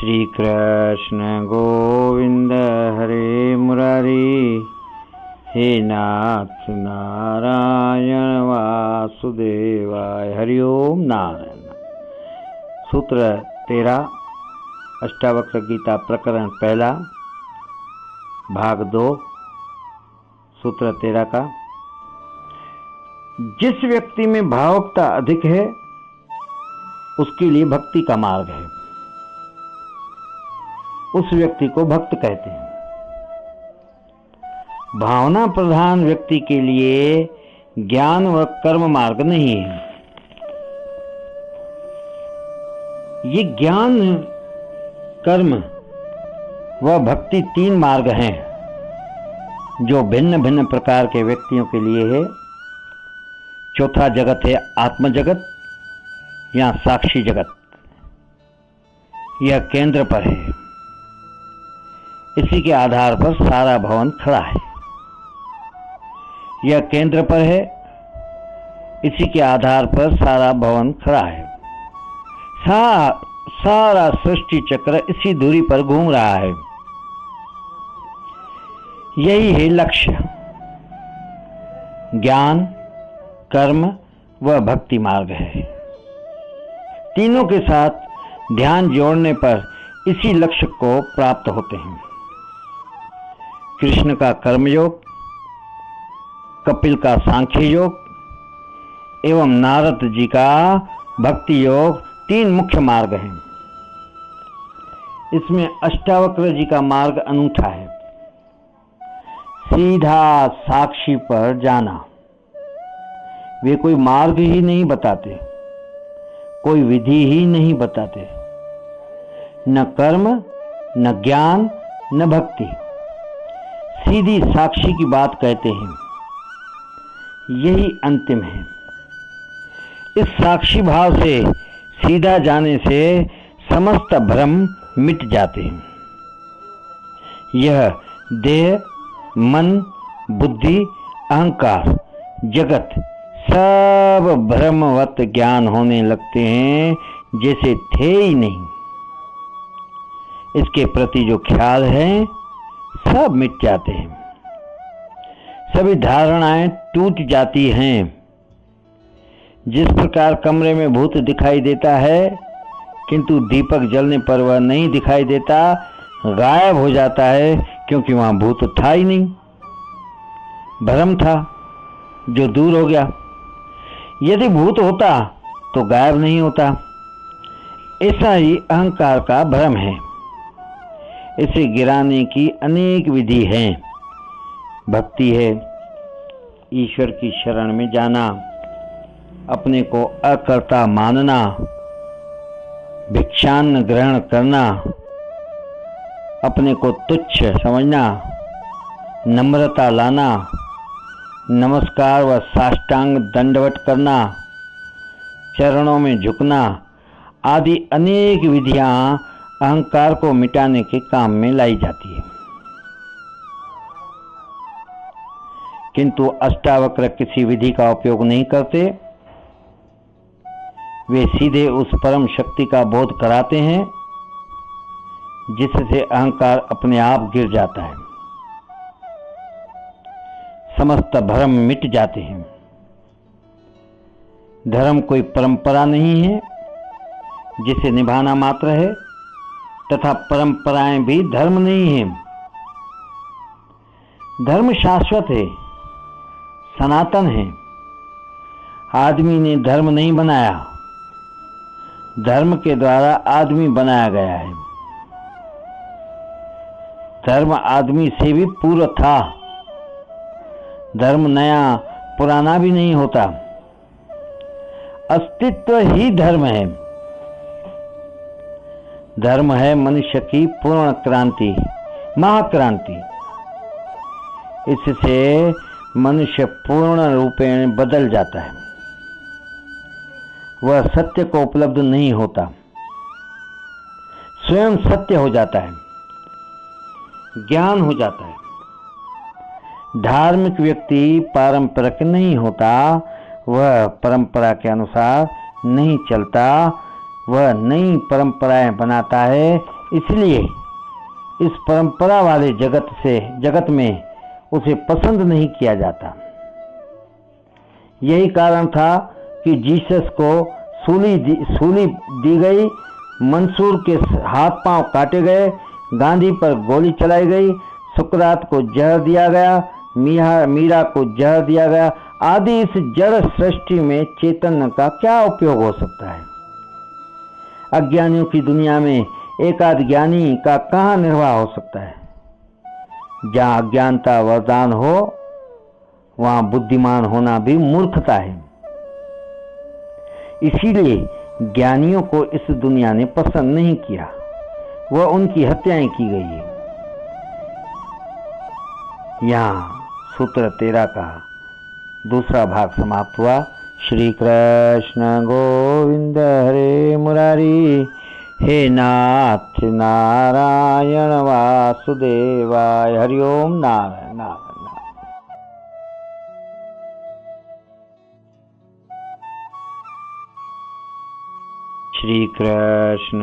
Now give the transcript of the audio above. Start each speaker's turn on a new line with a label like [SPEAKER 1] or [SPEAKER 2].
[SPEAKER 1] श्री कृष्ण गोविंद हरे मुरारी, हे नाथ नारायण वासुदेवाय। हरिओम नारायण। सूत्र 13 अष्टावक्र गीता प्रकरण पहला भाग 2 सूत्र 13 का। जिस व्यक्ति में भावुकता अधिक है उसके लिए भक्ति का मार्ग है, उस व्यक्ति को भक्त कहते हैं। भावना प्रधान व्यक्ति के लिए ज्ञान व कर्म मार्ग नहीं है। ये ज्ञान, कर्म व भक्ति 3 मार्ग हैं जो भिन्न भिन्न प्रकार के व्यक्तियों के लिए है। चौथा जगत है आत्म जगत या साक्षी जगत। यह केंद्र पर है, इसी के आधार पर सारा भवन खड़ा है। यह केंद्र पर है, इसी के आधार पर सारा भवन खड़ा है। सारा सृष्टि चक्र इसी दूरी पर घूम रहा है। यही है लक्ष्य। ज्ञान, कर्म व भक्ति मार्ग है। तीनों के साथ ध्यान जोड़ने पर इसी लक्ष्य को प्राप्त होते हैं। कृष्ण का कर्मयोग, कपिल का सांख्य योग एवं नारद जी का भक्ति योग 3 मुख्य मार्ग हैं। इसमें अष्टावक्र जी का मार्ग अनूठा है। सीधा साक्षी पर जाना। वे कोई मार्ग ही नहीं बताते, कोई विधि ही नहीं बताते, न कर्म, न ज्ञान, न भक्ति। सीधी साक्षी की बात कहते हैं। यही अंतिम है। इस साक्षी भाव से सीधा जाने से समस्त भ्रम मिट जाते हैं। यह देह, मन, बुद्धि, अहंकार, जगत सब भ्रमवत ज्ञान होने लगते हैं, जैसे थे ही नहीं। इसके प्रति जो ख्याल है सब मिट जाते हैं। सभी धारणाएं टूट जाती हैं। जिस प्रकार कमरे में भूत दिखाई देता है किंतु दीपक जलने पर वह नहीं दिखाई देता, गायब हो जाता है, क्योंकि वहां भूत था ही नहीं। भ्रम था जो दूर हो गया। यदि भूत होता तो गायब नहीं होता। ऐसा ही अहंकार का भ्रम है। इसे गिराने की अनेक विधि हैं। भक्ति है ईश्वर की शरण में जाना, अपने को अकर्ता मानना, भिक्षान्न ग्रहण करना, अपने को तुच्छ समझना, नम्रता लाना, नमस्कार व साष्टांग दंडवत करना, चरणों में झुकना आदि अनेक विधियां अहंकार को मिटाने के काम में लाई जाती है। किंतु अष्टावक्र किसी विधि का उपयोग नहीं करते। वे सीधे उस परम शक्ति का बोध कराते हैं जिससे अहंकार अपने आप गिर जाता है। समस्त भ्रम मिट जाते हैं। धर्म कोई परंपरा नहीं है जिसे निभाना मात्र है, तथा परंपराएं भी धर्म नहीं है। धर्म शाश्वत है, सनातन है। आदमी ने धर्म नहीं बनाया, धर्म के द्वारा आदमी बनाया गया है। धर्म आदमी से भी पूर्व था। धर्म नया पुराना भी नहीं होता। अस्तित्व ही धर्म है। धर्म है मनुष्य की पूर्ण क्रांति, महाक्रांति। इससे मनुष्य पूर्ण रूपेण बदल जाता है। वह सत्य को उपलब्ध नहीं होता, स्वयं सत्य हो जाता है, ज्ञान हो जाता है। धार्मिक व्यक्ति पारंपरिक नहीं होता, वह परंपरा के अनुसार नहीं चलता, वह नई परंपराएं बनाता है, इसलिए इस परंपरा वाले जगत में उसे पसंद नहीं किया जाता। यही कारण था कि जीसस को सूली दी गई, मंसूर के हाथ पांव काटे गए, गांधी पर गोली चलाई गई, सुकरात को जहर दिया गया, मीरा को जहर दिया गया आदि। इस जड़ सृष्टि में चैतन्य का क्या उपयोग हो सकता है? अज्ञानियों की दुनिया में एकाध ज्ञानी का कहां निर्वाह हो सकता है? जहां अज्ञानता वरदान हो वहां बुद्धिमान होना भी मूर्खता है। इसीलिए ज्ञानियों को इस दुनिया ने पसंद नहीं किया, वह उनकी हत्याएं की गई है। यहाँ सूत्र 13 का दूसरा भाग समाप्त हुआ। श्री कृष्ण गोविंद हरे मुरारी, हे नाथ नारायण वासुदेवाय, हरिओम नारायण नारायण। श्री कृष्ण